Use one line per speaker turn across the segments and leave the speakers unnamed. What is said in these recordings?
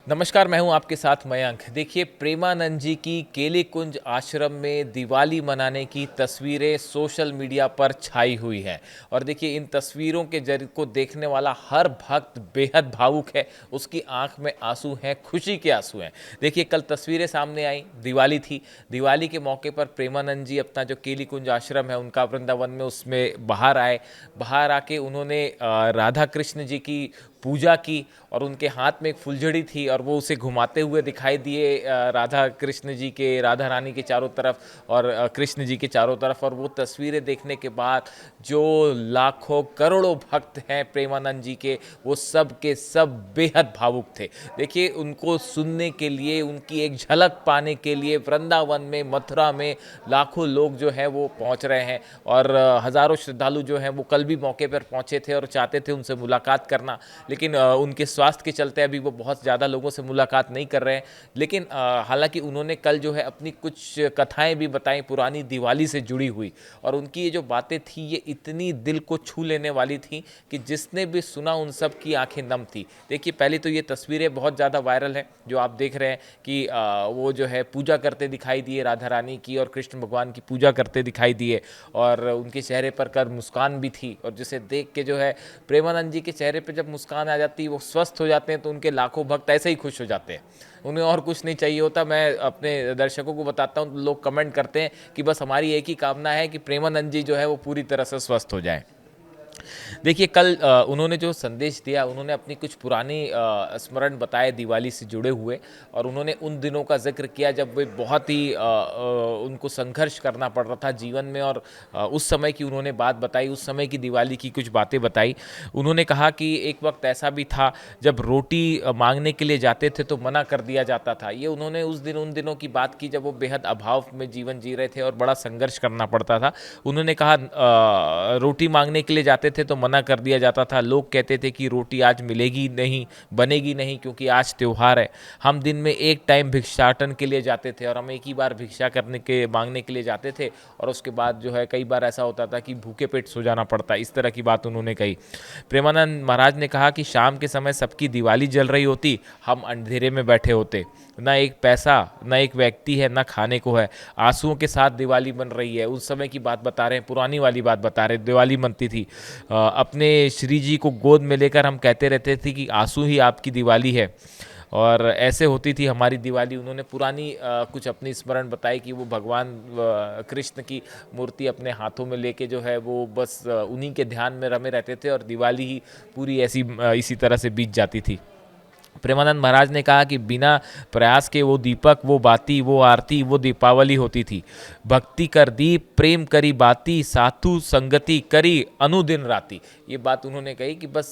नमस्कार, मैं हूं आपके साथ मयंक। देखिए, प्रेमानंद जी की केली कुंज आश्रम में दिवाली मनाने की तस्वीरें सोशल मीडिया पर छाई हुई हैं। और देखिए, इन तस्वीरों के जरिए को देखने वाला हर भक्त बेहद भावुक है। उसकी आंख में आंसू हैं, खुशी के आंसू हैं। देखिए, कल तस्वीरें सामने आई, दिवाली थी। दिवाली के मौके पर प्रेमानंद जी अपना जो केली कुंज आश्रम है उनका, वृंदावन में, उसमें बाहर आए। बाहर आके उन्होंने राधा कृष्ण जी की पूजा की और उनके हाथ में एक फुलझड़ी थी और वो उसे घुमाते हुए दिखाई दिए, राधा कृष्ण जी के, राधा रानी के चारों तरफ और कृष्ण जी के चारों तरफ। और वो तस्वीरें देखने के बाद जो लाखों करोड़ों भक्त हैं प्रेमानंद जी के, वो सब के सब बेहद भावुक थे। देखिए, उनको सुनने के लिए, उनकी एक झलक पाने के लिए वृंदावन में, मथुरा में लाखों लोग जो हैं वो पहुंच रहे हैं। और हज़ारों श्रद्धालु जो हैं वो कल भी मौके पर पहुंचे थे और चाहते थे उनसे मुलाकात करना, लेकिन उनके स्वास्थ्य के चलते अभी वो बहुत ज़्यादा लोगों से मुलाकात नहीं कर रहे हैं। लेकिन हालांकि उन्होंने कल जो है अपनी कुछ कथाएं भी बताई पुरानी दिवाली से जुड़ी हुई, और उनकी ये जो बातें थी ये इतनी दिल को छू लेने वाली थी कि जिसने भी सुना उन सब की आंखें नम थी। देखिए, पहले तो ये तस्वीरें बहुत ज़्यादा वायरल हैं जो आप देख रहे हैं कि वो जो है पूजा करते दिखाई दिए, राधा रानी की और कृष्ण भगवान की पूजा करते दिखाई दिए, और उनके चेहरे पर कर मुस्कान भी थी। और जिसे देख के जो है प्रेमानंद जी के चेहरे पर जब मुस्कान आ जाती है, वो स्वस्थ हो जाते हैं, तो उनके लाखों भक्त ऐसे ही खुश हो जाते हैं। उन्हें और कुछ नहीं चाहिए होता। मैं अपने दर्शकों को बताता हूँ, लोग कमेंट करते हैं कि बस हमारी एक ही कामना है कि प्रेमानंद जी जो है वो पूरी तरह से स्वस्थ हो जाएं। देखिए, कल उन्होंने जो संदेश दिया, उन्होंने अपनी कुछ पुरानी स्मरण बताए दिवाली से जुड़े हुए, और उन्होंने उन दिनों का जिक्र किया जब वे बहुत ही उनको संघर्ष करना पड़ रहा था जीवन में। और उस समय की उन्होंने बात बताई, उस समय की दिवाली की कुछ बातें बताई। उन्होंने कहा कि एक वक्त ऐसा भी था जब रोटी मांगने के लिए जाते थे तो मना कर दिया जाता था। ये उन्होंने उन दिनों की बात की जब वो बेहद अभाव में जीवन जी रहे थे और बड़ा संघर्ष करना पड़ता था। उन्होंने कहा रोटी मांगने के लिए जाते थे तो मना कर दिया जाता था। लोग कहते थे कि रोटी आज मिलेगी नहीं, बनेगी नहीं, क्योंकि आज त्यौहार है। हम दिन में एक टाइम भिक्षाटन के लिए जाते थे और हम एक ही बार भिक्षा करने के मांगने के लिए जाते थे, और उसके बाद जो है कई बार ऐसा होता था कि भूखे पेट सो जाना पड़ता। इस तरह की बात उन्होंने कही। प्रेमानंद महाराज ने कहा कि शाम के समय सबकी दिवाली जल रही होती, हम अंधेरे में बैठे होते। ना एक पैसा, ना एक व्यक्ति है, ना खाने को है। आंसुओं के साथ दिवाली बन रही है। उस समय की बात बता रहे हैं, पुरानी वाली बात बता रहे हैं। दिवाली बनती थी, अपने श्री जी को गोद में लेकर हम कहते रहते थे कि आंसू ही आपकी दिवाली है, और ऐसे होती थी हमारी दिवाली। उन्होंने पुरानी कुछ अपनी स्मरण बताई कि वो भगवान कृष्ण की मूर्ति अपने हाथों में लेके जो है वो बस उन्हीं के ध्यान में रमे रहते थे, और दिवाली ही पूरी ऐसी इसी तरह से बीत जाती थी। प्रेमानंद महाराज ने कहा कि बिना प्रयास के वो दीपक, वो बाती, वो आरती, वो दीपावली होती थी। भक्ति कर दीप, प्रेम करी बाती, साधु संगति करी अनुदिन राती। ये बात उन्होंने कही कि बस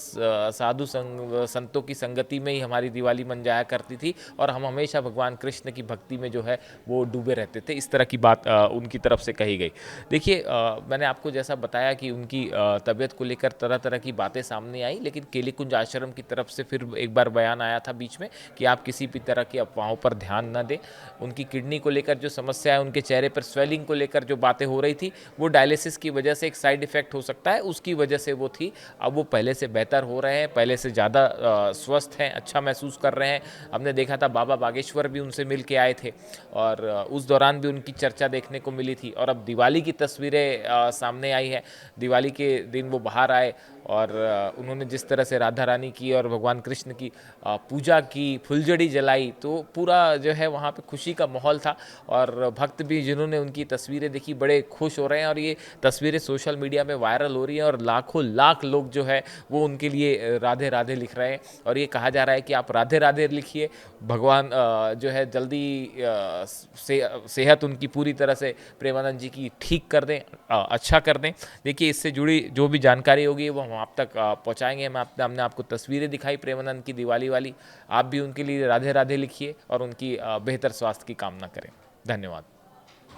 साधु संतों की संगति में ही हमारी दिवाली मन जाया करती थी, और हम हमेशा भगवान कृष्ण की भक्ति में जो है वो डूबे रहते थे। इस तरह की बात उनकी तरफ से कही गई। देखिए, मैंने आपको जैसा बताया कि उनकी तबीयत को लेकर तरह तरह की बातें सामने आई, लेकिन केली कुंज आश्रम की तरफ से फिर एक बार बयान आया था बीच में कि आप किसी भी तरह की अफवाहों पर ध्यान न दें। उनकी किडनी को लेकर जो समस्या है, उनके चेहरे पर स्वेलिंग को लेकर जो बातें हो रही थी, वो डायलिसिस की वजह से एक साइड इफेक्ट हो सकता है, उसकी वजह से वो थी। अब वो पहले से बेहतर हो रहे हैं, पहले से ज़्यादा स्वस्थ हैं, अच्छा महसूस कर रहे हैं। हमने देखा था बाबा बागेश्वर भी उनसे मिल के आए थे, और उस दौरान भी उनकी चर्चा देखने को मिली थी। और अब दिवाली की तस्वीरें सामने आई है। दिवाली के दिन वो बाहर आए और उन्होंने जिस तरह से राधा रानी की और भगवान कृष्ण की पूजा की, फुलझड़ी जलाई, तो पूरा जो है वहाँ पे खुशी का माहौल था। और भक्त भी जिन्होंने उनकी तस्वीरें देखी बड़े खुश हो रहे हैं, और ये तस्वीरें सोशल मीडिया में वायरल हो रही हैं, और लाखों लाख लोग जो है वो उनके लिए राधे राधे लिख रहे हैं। और ये कहा जा रहा है कि आप राधे राधे लिखिए, भगवान जो है जल्दी सेहत उनकी पूरी तरह से प्रेमानंद जी की ठीक कर दें, अच्छा कर दें। देखिए, इससे जुड़ी जो भी जानकारी होगी वो हम आप तक पहुँचाएंगे। हमने आपको तस्वीरें दिखाई प्रेमानंद की दिवाली वाली। आप भी उनके लिए राधे राधे लिखिए और उनकी बेहतर स्वास्थ्य की कामना करें। धन्यवाद।